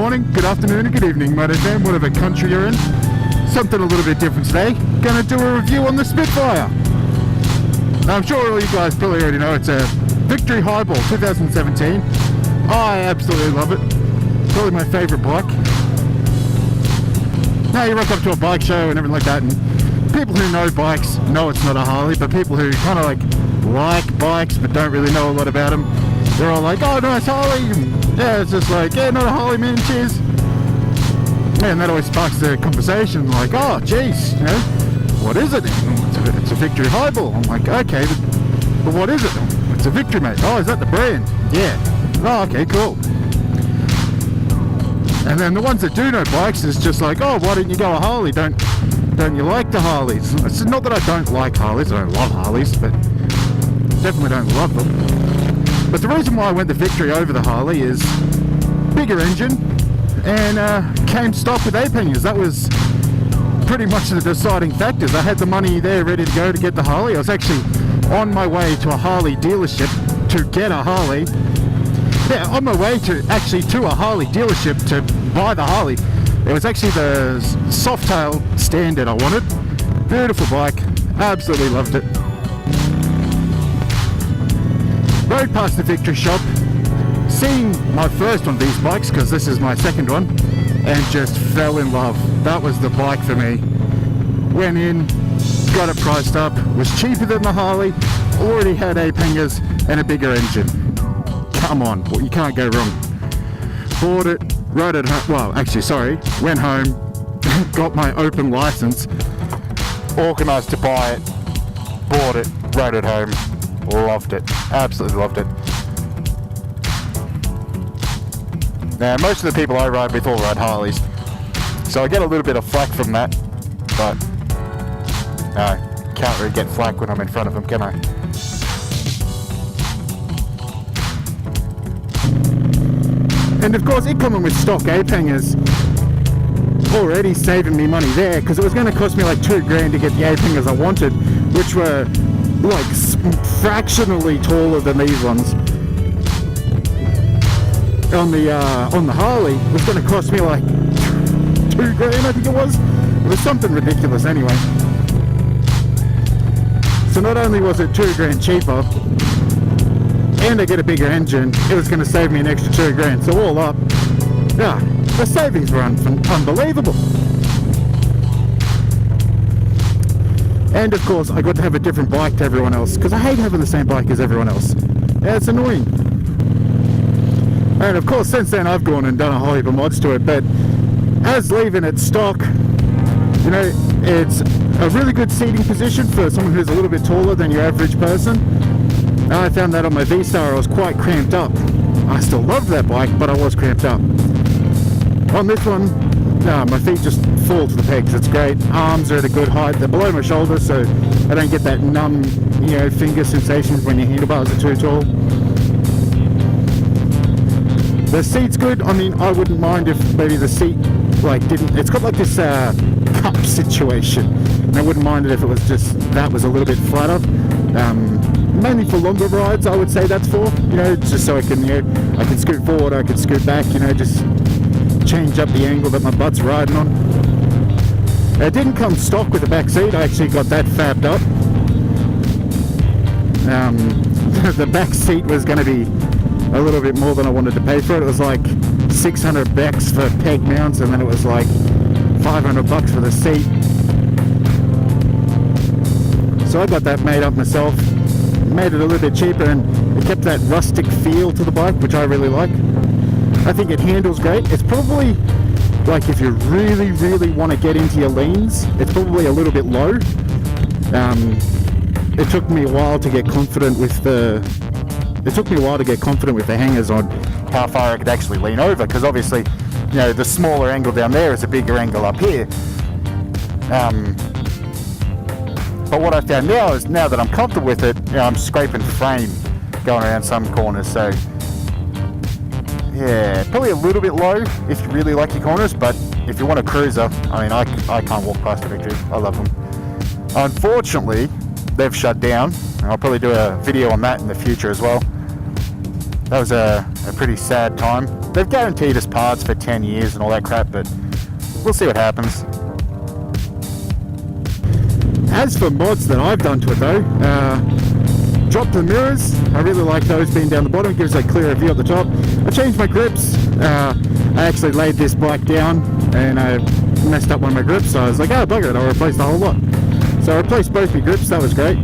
morning, good afternoon, and good evening, my FM, whatever country you're in. Something a little bit different today. Gonna do a review on the Spitfire. Now, I'm sure all you guys probably already know it's a Victory Highball 2017. I absolutely love it. Probably my favourite bike. Now you rock up to a bike show and everything like that, and people who know bikes know it's not a Harley, but people who kind of like bikes but don't really know a lot about them, they're all like, oh nice Harley, yeah, it's just like, yeah, not a Harley man, cheers. Man, that always sparks the conversation, like, oh jeez, you know, what is it? It's a Victory Highball. I'm like, okay, but what is it? It's a Victory, mate. Oh, is that the brand? Yeah. Oh, okay, cool. And then the ones that do know bikes is just like, oh, why don't you go a Harley? Don't you like the Harleys? It's not that I don't like Harleys, I don't love Harleys, but definitely don't love them. But the reason why I went the Victory over the Harley is bigger engine and came stock with ape hangers. That was pretty much the deciding factors. I had the money there ready to go to get the Harley. I was actually on my way to a Harley dealership to get a Harley. Yeah, on my way to a Harley dealership to buy the Harley. It was actually the Softail Standard I wanted. Beautiful bike, absolutely loved it. Rode past the Victory shop, seeing my first one of these bikes, because this is my second one, and just fell in love. That was the bike for me. Went in, got it priced up, was cheaper than the Harley, already had ape hangers and a bigger engine. Come on, well, you can't go wrong. Bought it, rode it home, well actually sorry, went home, got my open license, organised to buy it, bought it, rode it home, loved it, absolutely loved it. Now most of the people I ride with all ride Harleys, so I get a little bit of flack from that, but no, can't really get flack when I'm in front of them, can I? And of course, it coming with stock ape hangers, already saving me money there, because it was going to cost me like $2,000 to get the ape hangers I wanted, which were like fractionally taller than these ones. On the Harley, it was going to cost me like $2,000, I think it was. It was something ridiculous anyway. So not only was it $2,000 cheaper, and I get a bigger engine, it was going to save me an extra $2,000. So all up, yeah, the savings were unbelievable. And of course, I got to have a different bike to everyone else, because I hate having the same bike as everyone else. Yeah, it's annoying. And of course, since then I've gone and done a whole heap of mods to it, but as leaving it stock, you know, it's a really good seating position for someone who's a little bit taller than your average person. I found that on my V-Star I was quite cramped up. I still love that bike, but I was cramped up. On this one, no, my feet just fall to the pegs. It's great. Arms are at a good height. They're below my shoulders, so I don't get that numb, you know, finger sensations when your handlebars are too tall. The seat's good. I mean, I wouldn't mind if maybe the seat like didn't. It's got like this cup situation. And I wouldn't mind it if it was just that was a little bit flatter. Mainly for longer rides, I would say that's for, you know, just so I can, you know, I can scoot forward, I can scoot back, you know, just change up the angle that my butt's riding on. It didn't come stock with the back seat. I actually got that fabbed up. The back seat was going to be a little bit more than I wanted to pay for it. It was like $600 for peg mounts, and then it was like $500 for the seat. So I got that made up myself. Made it a little bit cheaper, and it kept that rustic feel to the bike, which I really like. I think it handles great. It's probably like if you really want to get into your leans, it's probably a little bit low. It took me a while to get confident with the hangers on how far I could actually lean over, because obviously, you know, the smaller angle down there is a bigger angle up here. But what I found now is, now that I'm comfortable with it, you know, I'm scraping frame going around some corners, so yeah, probably a little bit low if you really like your corners, but if you want a cruiser, I mean, I can't walk past the Victory. I love them. Unfortunately, they've shut down, and I'll probably do a video on that in the future as well. that was a pretty sad time. They've guaranteed us parts for 10 years and all that crap, but we'll see what happens. As for mods that I've done to it though, drop the mirrors. I really like those being down the bottom. It gives a clearer view at the top. I changed my grips. I actually laid this bike down and I messed up one of my grips, so I was like, oh bugger it, I'll replace the whole lot. So I replaced both my grips, that was great.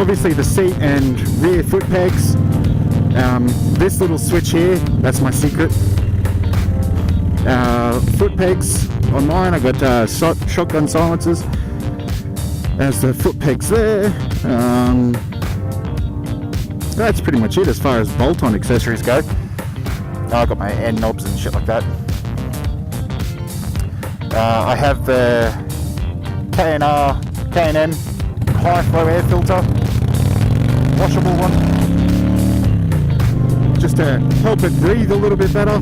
Obviously the seat and rear foot pegs. This little switch here, that's my secret. Foot pegs on mine, I got shotgun silencers. There's the foot pegs there. That's pretty much it as far as bolt-on accessories go. I got my end knobs and shit like that. I have the K&M high flow air filter, washable one, just to help it breathe a little bit better.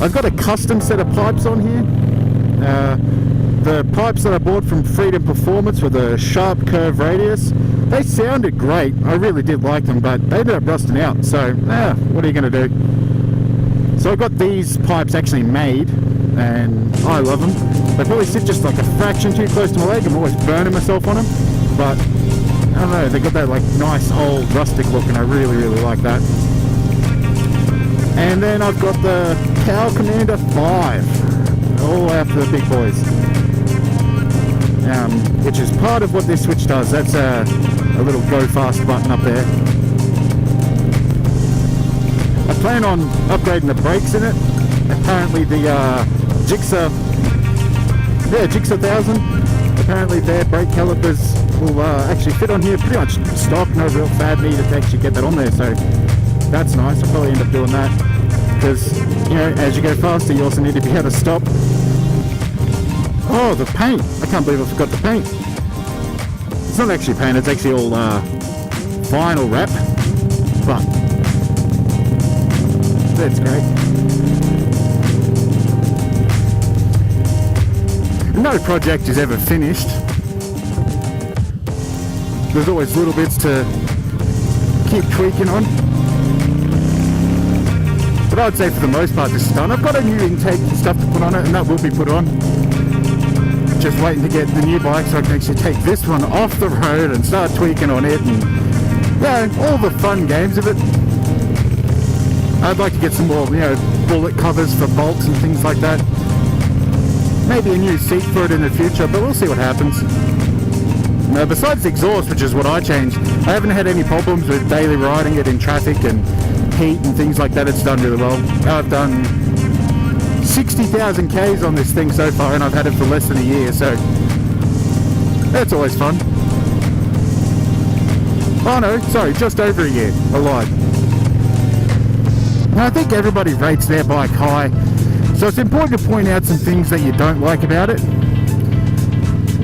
I've got a custom set of pipes on here. The pipes that I bought from Freedom Performance with a sharp curve radius, they sounded great. I really did like them, but they ended up rusting out. So, what are you going to do? So I got these pipes actually made, and I love them. They probably sit just like a fraction too close to my leg. I'm always burning myself on them, but I don't know. They got that like nice old rustic look, and I really, really like that. And then I've got the Power Commander 5, all out for the big boys. Which is part of what this switch does. That's a little go fast button up there. I plan on upgrading the brakes in it. Apparently the Jigsaw 1000, apparently their brake calipers will actually fit on here pretty much stock, no real fad needed to actually get that on there, so that's nice. I'll probably end up doing that because, you know, as you go faster you also need to be able to stop. Oh, the paint! I can't believe I forgot the paint. It's not actually paint, it's actually all vinyl wrap, but that's great. No project is ever finished. There's always little bits to keep tweaking on. But I'd say for the most part this is done. I've got a new intake and stuff to put on it, and that will be put on. Just waiting to get the new bike so I can actually take this one off the road and start tweaking on it, and yeah, all the fun games of it. I'd like to get some more, you know, bullet covers for bolts and things like that. Maybe a new seat for it in the future, but we'll see what happens. Besides the exhaust, which is what I changed, I haven't had any problems with daily riding it in traffic and heat and things like that. It's done really well. I've done 60,000 Ks on this thing so far, and I've had it for less than a year, so that's always fun. Oh no, sorry, just over a year. I lied. Now, I think everybody rates their bike high, so it's important to point out some things that you don't like about it.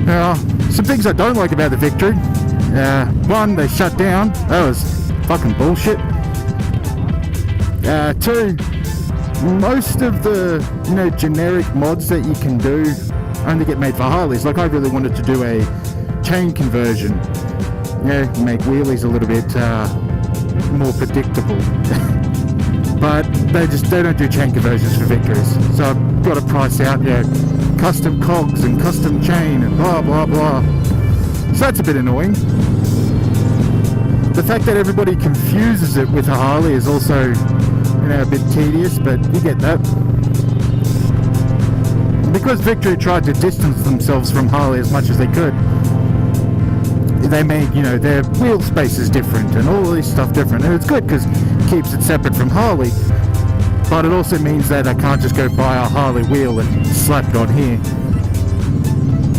Now, some things I don't like about the Victory. One, they shut down. That was fucking bullshit. Two, most of the, you know, generic mods that you can do only get made for Harleys. Like, I really wanted to do a chain conversion, you know, make wheelies a little bit more predictable. But they don't do chain conversions for Victories. So I've got to price out, you know, custom cogs and custom chain and blah blah blah. So that's a bit annoying. The fact that everybody confuses it with a Harley is also, you know, a bit tedious, but you get that. Because Victory tried to distance themselves from Harley as much as they could, they made, you know, their wheel space is different and all this stuff different, and it's good because it keeps it separate from Harley, but it also means that I can't just go buy a Harley wheel and slap it on here,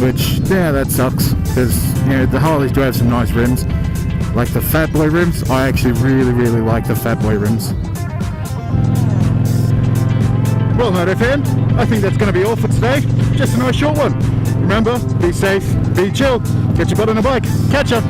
which, yeah, that sucks, because, you know, the Harleys do have some nice rims, like the Fat Boy rims. I actually really like the Fat Boy rims. Well, Moto fan, I think that's going to be all for today. Just a nice short one. Remember, be safe, be chill, get your butt on a bike. Catch ya!